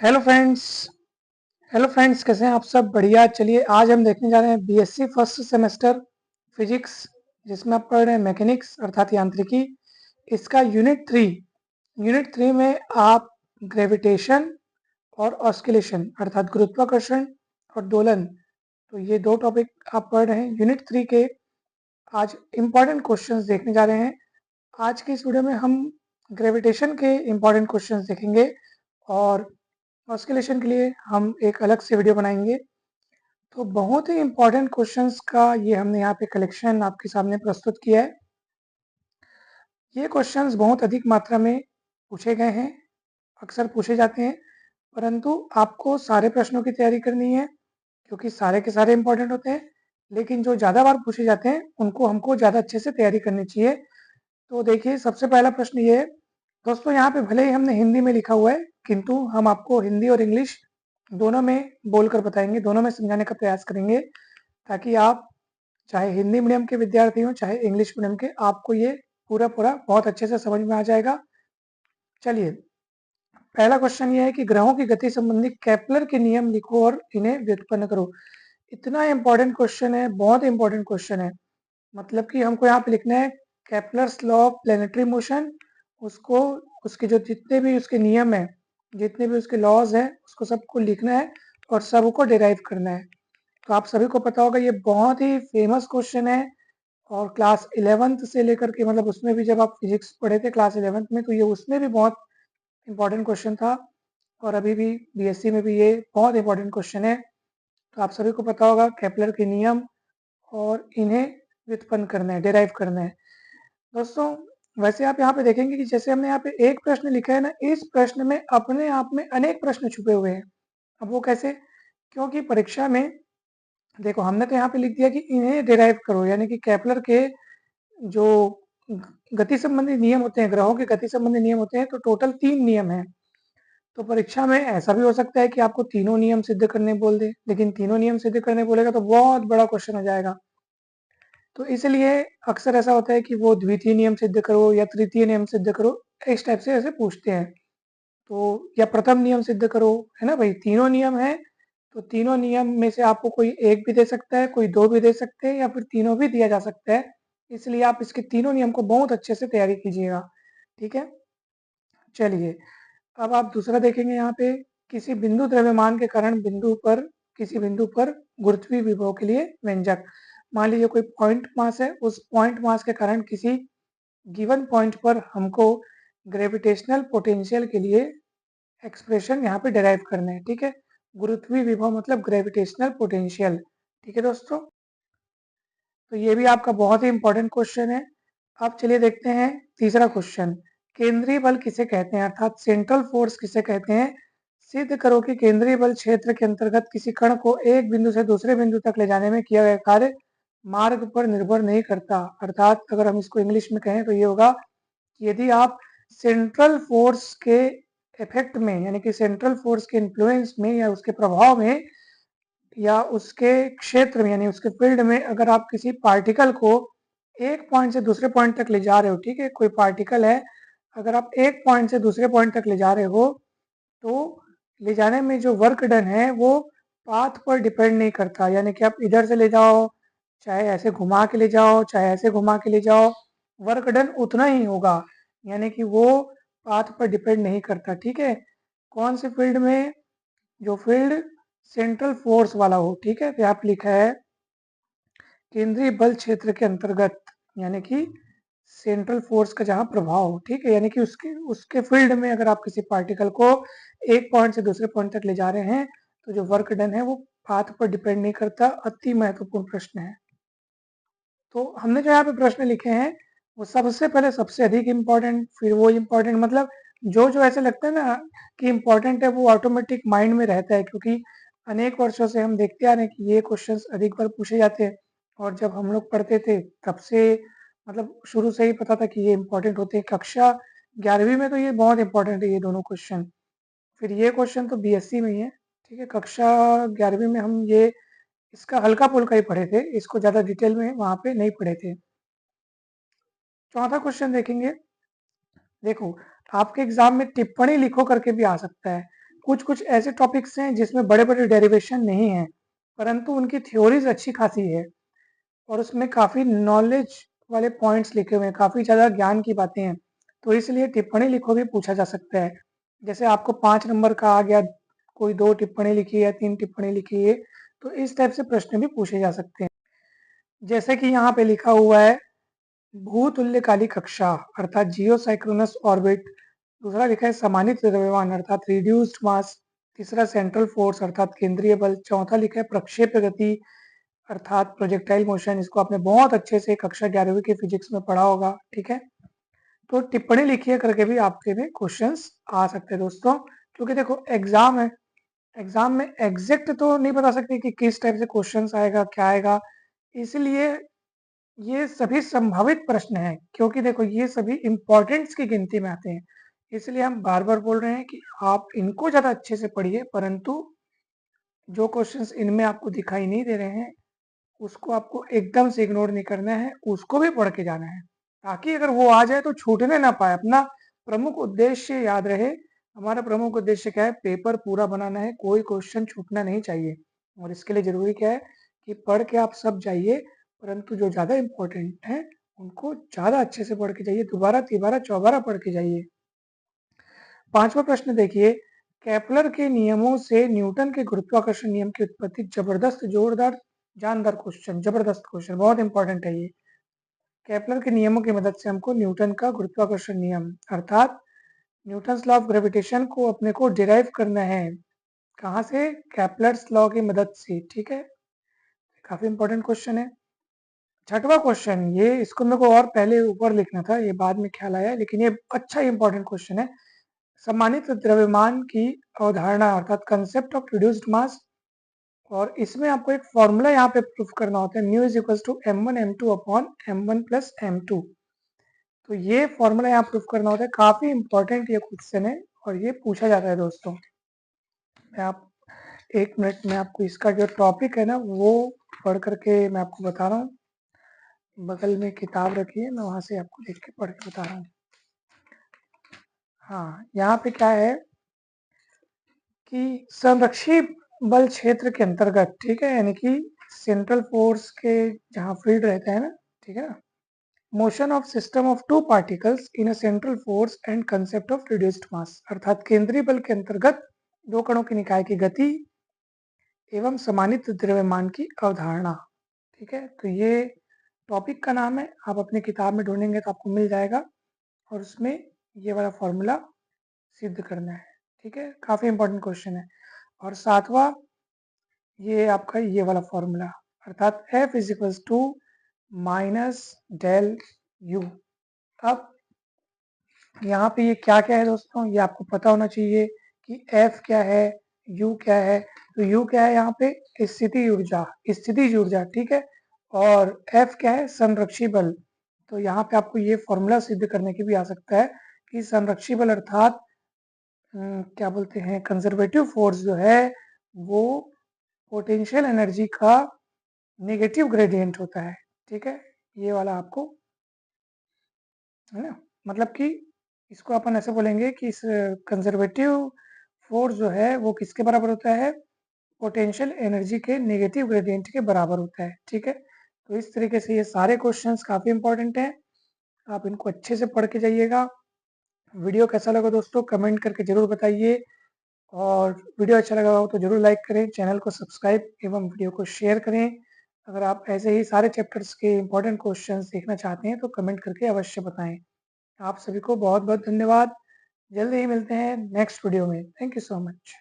Hello friends. Hello friends, कैसे हैं आप सब? बढ़िया। चलिए आज हम देखने जा रहे हैं बीएससी फर्स्ट सेमेस्टर फिजिक्स, जिसमें आप पढ़ रहे हैं मैकेनिक्स अर्थात यांत्रिकी। इसका यूनिट थ्री में आप ग्रेविटेशन और ऑस्किलेशन अर्थात गुरुत्वाकर्षण और दोलन, तो ये दो टॉपिक आप पढ़ रहे हैं यूनिट थ्री के। आज इम्पॉर्टेंट क्वेश्चंस देखने जा रहे हैं। आज की इस वीडियो में हम ग्रेविटेशन के इम्पॉर्टेंट क्वेश्चंस देखेंगे और ऑस्किलेशन के लिए हम एक अलग से वीडियो बनाएंगे। तो बहुत ही इम्पोर्टेंट क्वेश्चंस का ये हमने यहाँ पे कलेक्शन आपके सामने प्रस्तुत किया है। ये क्वेश्चंस बहुत अधिक मात्रा में पूछे गए हैं, अक्सर पूछे जाते हैं, परंतु आपको सारे प्रश्नों की तैयारी करनी है क्योंकि सारे के सारे इम्पोर्टेंट होते हैं। लेकिन जो ज़्यादा बार पूछे जाते हैं उनको हमको ज़्यादा अच्छे से तैयारी करनी चाहिए। तो देखिए, सबसे पहला प्रश्न ये है दोस्तों, यहाँ पे भले ही हमने हिंदी में लिखा हुआ है किंतु हम आपको हिंदी और इंग्लिश दोनों में बोलकर बताएंगे, दोनों में समझाने का प्रयास करेंगे, ताकि आप चाहे हिंदी मीडियम के विद्यार्थी हो चाहे इंग्लिश मीडियम के, आपको ये पूरा पूरा बहुत अच्छे से समझ में आ जाएगा। चलिए, पहला क्वेश्चन ये है कि ग्रहों की गति संबंधी केपलर के नियम लिखो और इन्हें व्युत्पन्न करो। इतना इंपॉर्टेंट क्वेश्चन है, बहुत इंपॉर्टेंट क्वेश्चन है। मतलब कि हमको यहाँ पे लिखना है Kepler's law of planetary motion, उसको, उसके जो जितने भी उसके नियम है, जितने भी उसके लॉज हैं, उसको सबको लिखना है और सबको डिराइव करना है। तो आप सभी को पता होगा ये बहुत ही फेमस क्वेश्चन है और क्लास 11th से लेकर के, मतलब उसमें भी जब आप फिजिक्स पढ़े थे क्लास 11th में, तो ये उसमें भी बहुत इंपॉर्टेंट क्वेश्चन था और अभी भी बीएससी में भी ये बहुत इंपॉर्टेंट क्वेश्चन है। तो आप सभी को पता होगा केपलर के नियम और इन्हें व्युत्पन्न करना है, डिराइव करना है। दोस्तों, वैसे आप यहाँ पे देखेंगे कि जैसे हमने यहाँ पे एक प्रश्न लिखा है ना, इस प्रश्न में अपने आप में अनेक प्रश्न छुपे हुए हैं। अब वो कैसे? क्योंकि परीक्षा में देखो, हमने तो यहाँ पे लिख दिया कि इन्हें डिराइव करो, यानी कि केपलर के जो गति संबंधी नियम होते हैं, ग्रहों के गति संबंधी नियम होते हैं, तो टोटल 3 नियम हैं। तो परीक्षा में ऐसा भी हो सकता है कि आपको तीनों नियम सिद्ध करने बोल दे, लेकिन तीनों नियम सिद्ध करने बोलेगा तो बहुत बड़ा क्वेश्चन हो जाएगा। तो इसलिए अक्सर ऐसा होता है कि वो द्वितीय नियम सिद्ध करो या तृतीय नियम सिद्ध करो, इस टाइप से ऐसे पूछते हैं। तो या प्रथम नियम सिद्ध करो, है ना भाई, तीनों नियम है। तो तीनों नियम में से आपको कोई एक भी दे सकता है, कोई दो भी दे सकते हैं, या फिर तीनों भी दिया जा सकता है। इसलिए आप इसके तीनों नियम को बहुत अच्छे से तैयारी कीजिएगा। ठीक है, चलिए अब आप दूसरा देखेंगे यहाँ पे, किसी बिंदु द्रव्यमान के कारण किसी बिंदु पर गुरुत्वीय विभव के लिए व्यंजक। मान लीजिए कोई पॉइंट मास है, उस पॉइंट मास के कारण किसी गिवन पॉइंट पर हमको ग्रेविटेशनल पोटेंशियल के लिए एक्सप्रेशन यहाँ पे डिराइव करना है। ठीक है, गुरुत्वीय विभव मतलब ग्रेविटेशनल पोटेंशियल। ठीक है दोस्तों, तो ये भी आपका बहुत ही इंपॉर्टेंट क्वेश्चन है। अब चलिए देखते हैं तीसरा क्वेश्चन, केंद्रीय बल किसे कहते हैं अर्थात सेंट्रल फोर्स किसे कहते हैं। सिद्ध करो कि केंद्रीय बल क्षेत्र के अंतर्गत किसी कण को एक बिंदु से दूसरे बिंदु तक ले जाने में किया गया कार्य मार्ग पर निर्भर नहीं करता। अर्थात अगर हम इसको इंग्लिश में कहें तो ये होगा कि यदि आप सेंट्रल फोर्स के इफेक्ट में, यानी कि सेंट्रल फोर्स के इन्फ्लुएंस में या उसके प्रभाव में या उसके क्षेत्र में, यानी उसके फील्ड में, अगर आप किसी पार्टिकल को एक पॉइंट से दूसरे पॉइंट तक ले जा रहे हो, ठीक है, कोई पार्टिकल है, अगर आप एक पॉइंट से दूसरे पॉइंट तक ले जा रहे हो, तो ले जाने में जो वर्क डन है वो पाथ पर डिपेंड नहीं करता। यानी कि आप इधर से ले जाओ, चाहे ऐसे घुमा के ले जाओ, चाहे ऐसे घुमा के ले जाओ, वर्क डन उतना ही होगा। यानी कि वो पाथ पर डिपेंड नहीं करता। ठीक है, कौन से फील्ड में? जो फील्ड सेंट्रल फोर्स वाला हो। ठीक है, तो यहाँ पे लिखा है केंद्रीय बल क्षेत्र के अंतर्गत, यानी कि सेंट्रल फोर्स का जहाँ प्रभाव हो। ठीक है, यानी कि उसके उसके फील्ड में अगर आप किसी पार्टिकल को एक पॉइंट से दूसरे पॉइंट तक ले जा रहे हैं, तो जो वर्क डन है वो पाथ पर डिपेंड नहीं करता। अति महत्वपूर्ण प्रश्न है। तो हमने जो यहाँ पे प्रश्न लिखे हैं वो सबसे पहले सबसे अधिक इम्पोर्टेंट, फिर वो इम्पोर्टेंट, मतलब जो जो ऐसे लगता है ना कि इम्पोर्टेंट है वो ऑटोमेटिक माइंड में रहता है, क्योंकि अनेक वर्षों से हम देखते आ रहे हैं कि ये क्वेश्चंस अधिक बार पूछे जाते हैं। और जब हम लोग पढ़ते थे तब से, मतलब शुरू से ही पता था कि ये इम्पोर्टेंट होते हैं। कक्षा 11वीं में तो ये बहुत इंपॉर्टेंट है ये दोनों क्वेश्चन। फिर ये क्वेश्चन तो बीएससी में ही है। ठीक है, कक्षा 11वीं में हम ये इसका हल्का फुल्का ही पढ़े थे, इसको ज़्यादा डिटेल में वहाँ पे नहीं पढ़े थे। चौथा क्वेश्चन देखेंगे। देखो, आपके एग्जाम में टिप्पणी लिखो करके भी आ सकता है। कुछ कुछ ऐसे टॉपिक्स हैं जिसमें बड़े बड़े डेरिवेशन नहीं है, परंतु उनकी थ्योरीज अच्छी खासी है और उसमें काफ़ी नॉलेज वाले पॉइंट्स लिखे हुए हैं, काफ़ी ज़्यादा ज्ञान की बातें हैं। तो इसलिए टिप्पणी लिखो भी पूछा जा सकता है। जैसे आपको 5 नंबर का आ गया, कोई 2 टिप्पणी लिखी है, 3 टिप्पणी लिखी है, तो इस टाइप से प्रश्न भी पूछे जा सकते हैं। जैसे कि यहाँ पे लिखा हुआ है भूतुल्यकाली कक्षा अर्थात जियोसाइक्रोनस ऑर्बिट, दूसरा लिखा है समानित द्रव्यमान अर्थात रिड्यूस्ड मास, तीसरा सेंट्रल फोर्स अर्थात केंद्रीय बल, चौथा लिखा है प्रक्षेप्य गति अर्थात प्रोजेक्टाइल मोशन। इसको आपने बहुत अच्छे से कक्षा 11वीं की फिजिक्स में पढ़ा होगा, ठीक है। तो टिप्पणी लिखिए करके भी आपके में क्वेश्चंस आ सकते हैं दोस्तों, क्योंकि देखो एग्जाम है, एग्जाम में एग्जैक्ट तो नहीं बता सकते कि किस टाइप से क्वेश्चंस आएगा, क्या आएगा, इसलिए ये सभी संभावित प्रश्न हैं, क्योंकि देखो ये सभी इंपॉर्टेंट्स की गिनती में आते हैं। इसलिए हम बार बार बोल रहे हैं कि आप इनको ज़्यादा अच्छे से पढ़िए, परंतु जो क्वेश्चंस इनमें आपको दिखाई नहीं दे रहे हैं उसको आपको एकदम से इग्नोर नहीं करना है, उसको भी पढ़ के जाना है, ताकि अगर वो आ जाए तो छूटने ना पाए। अपना प्रमुख उद्देश्य याद रहे, हमारा प्रमुख उद्देश्य क्या है, पेपर पूरा बनाना है, कोई क्वेश्चन छूटना नहीं चाहिए। और इसके लिए जरूरी क्या है कि पढ़ के आप सब जाइए, परंतु जो ज़्यादा इम्पोर्टेंट है उनको ज़्यादा अच्छे से पढ़ के जाइए, दोबारा तिबारा चौबारा पढ़ के जाइए। 5वां प्रश्न देखिए, केपलर के नियमों से न्यूटन के गुरुत्वाकर्षण नियम की उत्पत्ति। जबरदस्त, जोरदार, जानदार क्वेश्चन, जबरदस्त क्वेश्चन, बहुत इंपॉर्टेंट है ये। केपलर के नियमों की मदद से हमको न्यूटन का गुरुत्वाकर्षण नियम अर्थात न्यूटन्स लॉ ऑफ ग्रेविटेशन को अपने को डिराइव करना है। कहाँ से? केपलर्स लॉ की मदद से, ठीक है। काफी इंपॉर्टेंट क्वेश्चन है। 6वां क्वेश्चन, ये इसको मेरे को और पहले ऊपर लिखना था, ये बाद में ख्याल आया, लेकिन ये अच्छा इंपॉर्टेंट क्वेश्चन है। सम्मानित द्रव्यमान की अवधारणा अर्थात कंसेप्ट ऑफ रिड्यूस्ड मास, और इसमें आपको एक फॉर्मूला यहाँ पे प्रूफ करना होता है, mu is equals to m1 m2 upon m1 plus m2। तो ये फॉर्मूला यहाँ प्रूफ करना होता है, काफी इंपॉर्टेंट ये क्वेश्चन है और ये पूछा जाता है दोस्तों। मैं आप 1 मिनट में आपको इसका जो टॉपिक है ना वो पढ़ करके मैं आपको बता रहा हूँ। बगल में किताब रखी है, मैं वहां से आपको देख के पढ़ के बता रहा हूँ। हाँ, यहाँ पे क्या है कि संरक्षी बल क्षेत्र के अंतर्गत, ठीक है, यानी कि सेंट्रल फोर्स के जहाँ फील्ड रहता है ना, ठीक है ना, motion of system of two particles in a central force and concept of reduced mass अर्थात केंद्रीय बल के अंतर्गत दो कणों की निकाय की गति एवं समानित द्रव्यमान की अवधारणा, ठीक है। तो ये टॉपिक का नाम है, आप अपनी किताब में ढूंढेंगे तो आपको मिल जाएगा और उसमें ये वाला फॉर्मूला सिद्ध करना है, ठीक है। काफी इंपॉर्टेंट क्वेश्चन है। और 7वां, ये आपका ये वाला फॉर्मूला अर्थात F is equals to minus del u. अब यहाँ पे ये क्या क्या है दोस्तों, ये आपको पता होना चाहिए कि F क्या है, U क्या है। तो U क्या है यहाँ पे, स्थिति ऊर्जा, स्थितिज ऊर्जा, ठीक है। और F क्या है, संरक्षी बल। तो यहाँ पे आपको ये फॉर्मूला सिद्ध करने की भी आ सकता है कि संरक्षी बल अर्थात क्या बोलते हैं, कंजर्वेटिव फोर्स जो है वो पोटेंशियल एनर्जी का नेगेटिव ग्रेडियंट होता है, ठीक है। ये वाला आपको है ना, मतलब कि इसको अपन ऐसे बोलेंगे कि इस कंजर्वेटिव फोर्स जो है वो किसके बराबर होता है, पोटेंशियल एनर्जी के नेगेटिव ग्रेडियंट के बराबर होता है, ठीक है। तो इस तरीके से ये सारे क्वेश्चंस काफी इंपॉर्टेंट हैं, आप इनको अच्छे से पढ़ के जाइएगा। वीडियो कैसा लगा दोस्तों कमेंट करके जरूर बताइए, और वीडियो अच्छा लगा हो तो जरूर लाइक करें, चैनल को सब्सक्राइब एवं वीडियो को शेयर करें। अगर आप ऐसे ही सारे चैप्टर्स के इंपॉर्टेंट क्वेश्चंस देखना चाहते हैं तो कमेंट करके अवश्य बताएं। आप सभी को बहुत बहुत धन्यवाद। जल्दी ही मिलते हैं नेक्स्ट वीडियो में। Thank you so much.